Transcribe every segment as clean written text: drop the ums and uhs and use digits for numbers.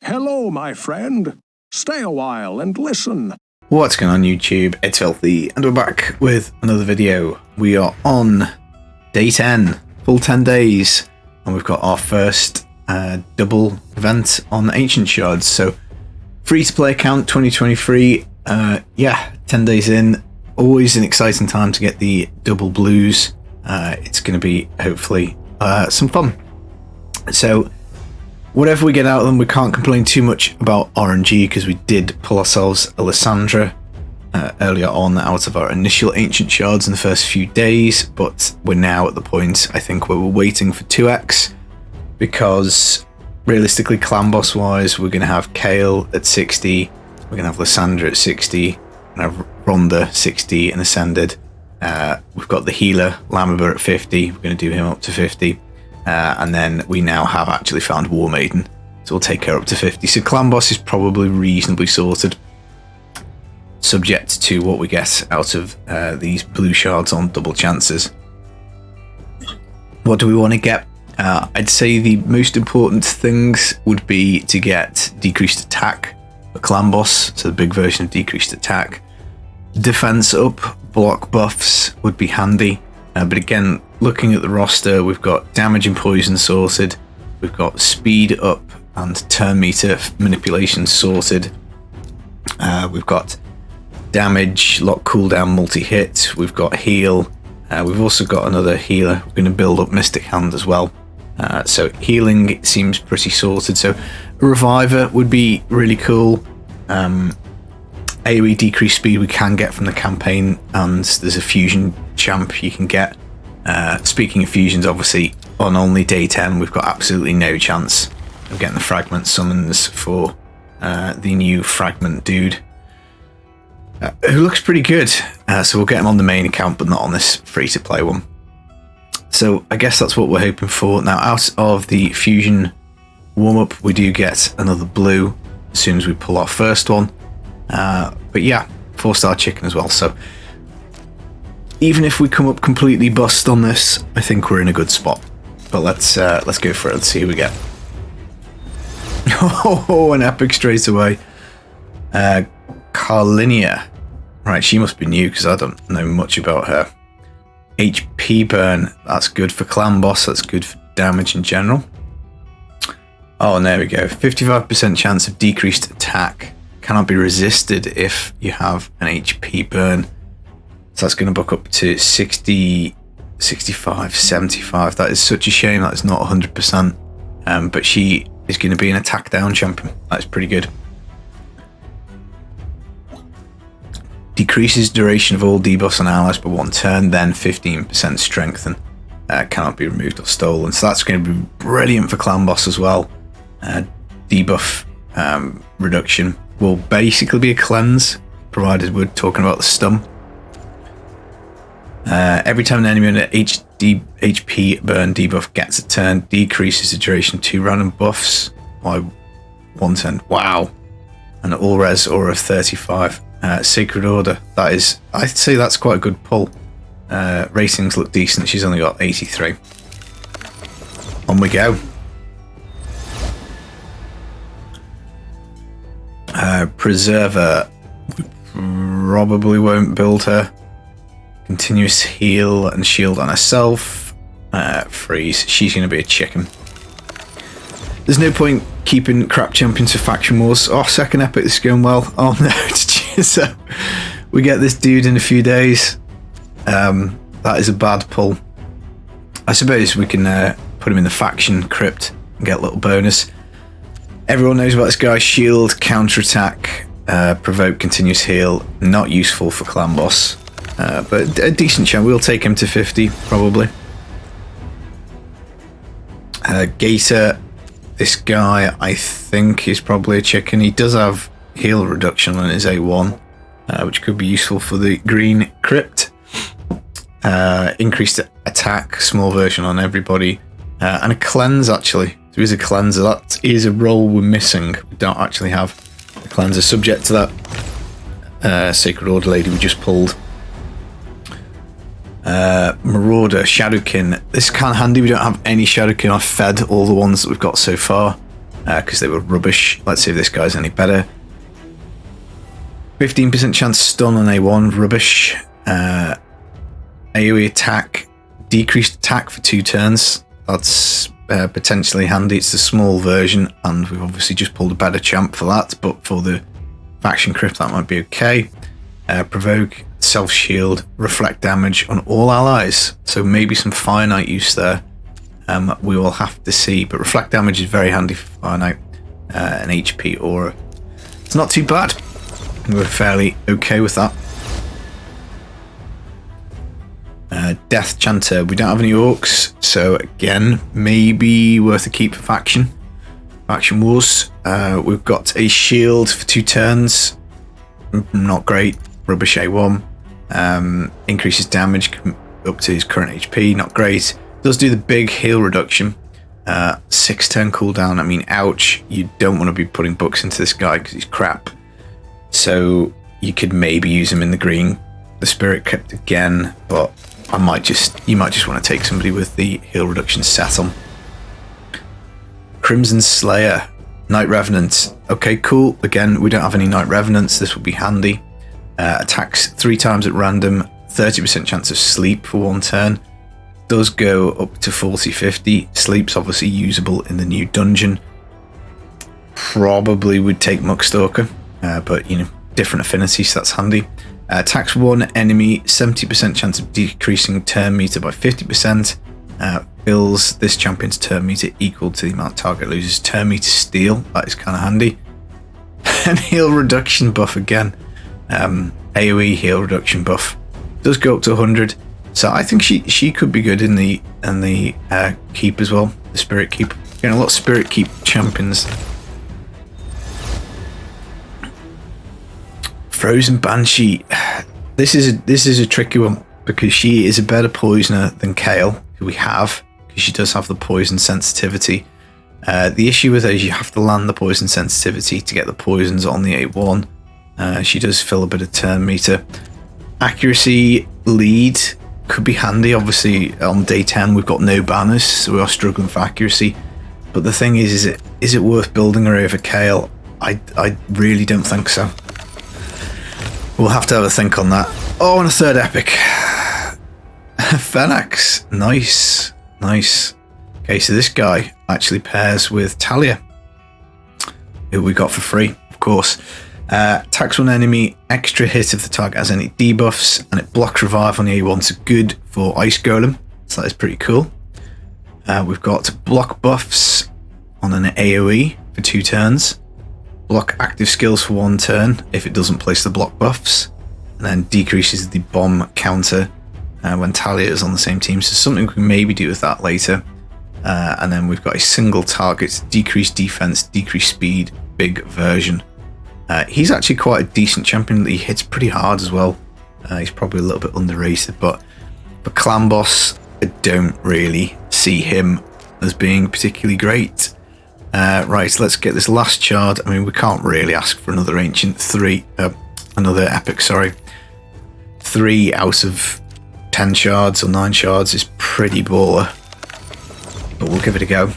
Hello, my friend. Stay a while and listen. What's going on YouTube? It's Filthy and we're back with another video. We are on day 10, full 10 days, and we've got our first double event on Ancient Shards. So free to play account 2023. Yeah, 10 days in, always an exciting time to get the double blues. It's going to be hopefully some fun. So whatever we get out of them, we can't complain too much about RNG because we did pull ourselves a Lysandra earlier on out of our initial Ancient Shards in the first few days, but we're now at the point, I think, where we're waiting for 2x, because realistically, clan boss wise, we're going to have Kale at 60, we're going to have Lysandra at 60, and have Rhonda 60 and Ascended. We've got the healer, Lamaba, at 50, we're going to do him up to 50. And then we now have actually found War Maiden, so we'll take her up to 50. So clan boss is probably reasonably sorted, subject to what we get out of these blue shards on double chances. What do we want to get? I'd say the most important things would be to get decreased attack for clan boss, so the big version of decreased attack. Defense up, block buffs would be handy. But again, looking at the roster, we've got damage and poison sorted, we've got speed up and turn meter manipulation sorted, we've got damage, lock cooldown, multi-hit, we've got heal, we've also got another healer. We're going to build up Mystic Hand as well. So healing seems pretty sorted, so a reviver would be really cool. AoE decreased speed we can get from the campaign, and there's a fusion champ you can get. Speaking of fusions, obviously on only day 10 we've got absolutely no chance of getting the fragment summons for the new fragment dude, who looks pretty good. So we'll get him on the main account, but not on this free to play one. So I guess that's what we're hoping for. Now, out of the fusion warm up, we do get another blue as soon as we pull our first one. But yeah, 4-star chicken as well. So even if we come up completely bust on this, I think we're in a good spot. But let's go for it. Let's see who we get. Oh, an epic straight away. Karlia. Right, she must be new because I don't know much about her. HP burn. That's good for clan boss. That's good for damage in general. Oh, and there we go. 55% chance of decreased attack. Cannot be resisted if you have an HP burn. So that's going to book up to 60, 65, 75. That is such a shame that it's not 100%. But she is going to be an attack down champion. That's pretty good. Decreases duration of all debuffs on allies by 1 turn, then 15% strengthen. Cannot be removed or stolen. So that's going to be brilliant for clan boss as well. Debuff reduction will basically be a cleanse, provided we're talking about the stun. Every time an enemy under HP burn debuff gets a turn, decreases the duration of 2 random buffs by 1 turn. Wow. And all res aura of 35. Sacred Order, that is, I'd say that's quite a good pull. Ratings look decent, she's only got 83. On we go. Preserver, we probably won't build her. Continuous heal and shield on herself. Freeze, she's going to be a chicken. There's no point keeping crap champions for faction wars. Oh, second epic, this is going well. Oh no, so we get this dude in a few days. That is a bad pull. I suppose we can put him in the faction crypt and get a little bonus. Everyone knows about this guy. Shield, counterattack, provoke, continuous heal. Not useful for clan boss, but a decent chance. We'll take him to 50 probably. Gator, this guy I think is probably a chicken. He does have heal reduction on his A1, which could be useful for the green crypt. Increased attack, small version on everybody, and a cleanse actually. There is a cleanser. That is a role we're missing. We don't actually have a cleanser subject to that Sacred Order lady we just pulled. Marauder, Shadowkin. This is kind of handy. We don't have any Shadowkin. I've fed all the ones that we've got so far. because they were rubbish. Let's see if this guy's any better. 15% chance stun on A1, rubbish. AoE attack, decreased attack for 2 turns. That's potentially handy. It's the small version, and we've obviously just pulled a better champ for that, but for the faction crypt that might be okay. Provoke, self-shield, reflect damage on all allies, so maybe some finite use there. We will have to see, but reflect damage is very handy for finite. An HP aura, it's not too bad. We're fairly okay with that. Death Chanter, we don't have any orcs, so again, maybe worth a keep for faction wars. We've got a shield for 2 turns, not great. Rubbish A1, increases damage up to his current HP, not great. Does do the big heal reduction, 6 turn cooldown. I mean, ouch, you don't want to be putting books into this guy because he's crap. So you could maybe use him in the spirit crypt again, but you might just want to take somebody with the heal reduction set on. Crimson Slayer, Night Revenant. Okay, cool. Again, we don't have any Night Revenants. This will be handy. Attacks 3 times at random, 30% chance of sleep for 1 turn. Does go up to 40-50. Sleep's obviously usable in the new dungeon. Probably would take Muckstalker, but you know, different affinities, so that's handy. Attacks 1 enemy, 70% chance of decreasing turn meter by 50%. Fills this champion's turn meter equal to the amount target loses turn meter steal. That is kind of handy. And heal reduction buff again. AoE heal reduction buff does go up to 100. So I think she could be good in the keep as well. The spirit keep. Getting a lot of spirit keep champions. Frozen Banshee. This is a tricky one because she is a better poisoner than Kale, who we have, because she does have the poison sensitivity. The issue with her is you have to land the poison sensitivity to get the poisons on the A1. She does fill a bit of turn meter. Accuracy lead could be handy. Obviously on day 10 we've got no banners, so we are struggling for accuracy. But the thing is it worth building her over Kale? I really don't think so. We'll have to have a think on that. Oh, and a third epic. Fennec. Nice. Okay, so this guy actually pairs with Talia, who we got for free, of course. Attacks 1 enemy, extra hit if the target has any debuffs, and it blocks revive on the A1, so good for Ice Golem. So that is pretty cool. We've got block buffs on an AoE for 2 turns. Block active skills for 1 turn if it doesn't place the block buffs, and then decreases the bomb counter when Talia is on the same team. So something we can maybe do with that later. And then we've got a single target, decreased defense, decreased speed, big version. He's actually quite a decent champion. He hits pretty hard as well. He's probably a little bit underrated, but for clan boss, I don't really see him as being particularly great. Right, so let's get this last shard. I mean, we can't really ask for another ancient another epic, sorry. 3 out of 10 shards or 9 shards is pretty baller, but we'll give it a go.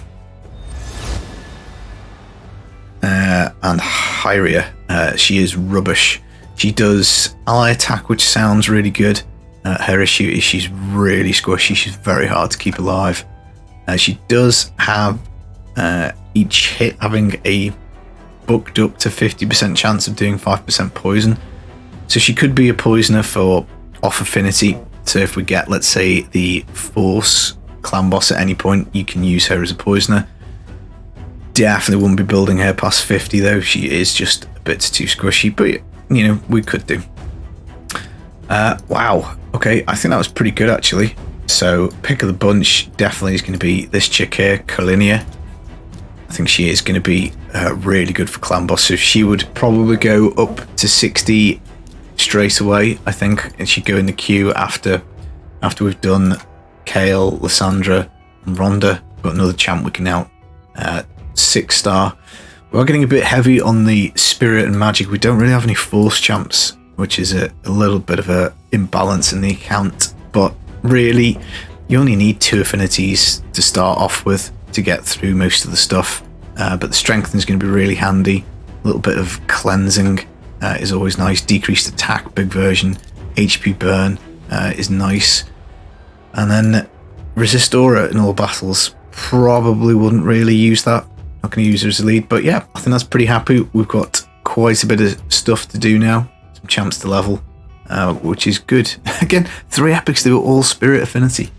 And Harrier, she is rubbish. She does ally attack, which sounds really good. Her issue is she's really squishy. She's very hard to keep alive. She does have each hit having a booked up to 50% chance of doing 5% poison. So she could be a poisoner for off affinity. So if we get, let's say, the Force clan boss at any point, you can use her as a poisoner. Definitely wouldn't be building her past 50 though. She is just a bit too squishy, but you know, we could do. Wow. Okay, I think that was pretty good actually. So pick of the bunch definitely is going to be this chick here, Karlia. I think she is going to be really good for clan boss. So she would probably go up to 60 straight away, I think, and she'd go in the queue after we've done Kale, Lysandra, and Rhonda. Got another champ we can now 6-star. We're getting a bit heavy on the spirit and magic. We don't really have any force champs, which is a little bit of a imbalance in the account. But really, you only need 2 affinities to start off with to get through most of the stuff. but the strengthening is going to be really handy. A little bit of cleansing is always nice. Decreased attack, big version. HP burn is nice. And then resist aura in all battles. Probably wouldn't really use that. Not going to use her as a lead, but yeah, I think that's pretty happy. We've got quite a bit of stuff to do now. Some champs to level, which is good. Again, 3 epics, they were all spirit affinity.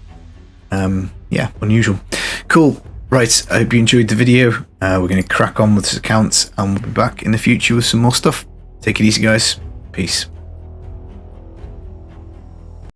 Yeah, unusual. Cool. Right, I hope you enjoyed the video. We're going to crack on with this account, and we'll be back in the future with some more stuff. Take it easy, guys. Peace.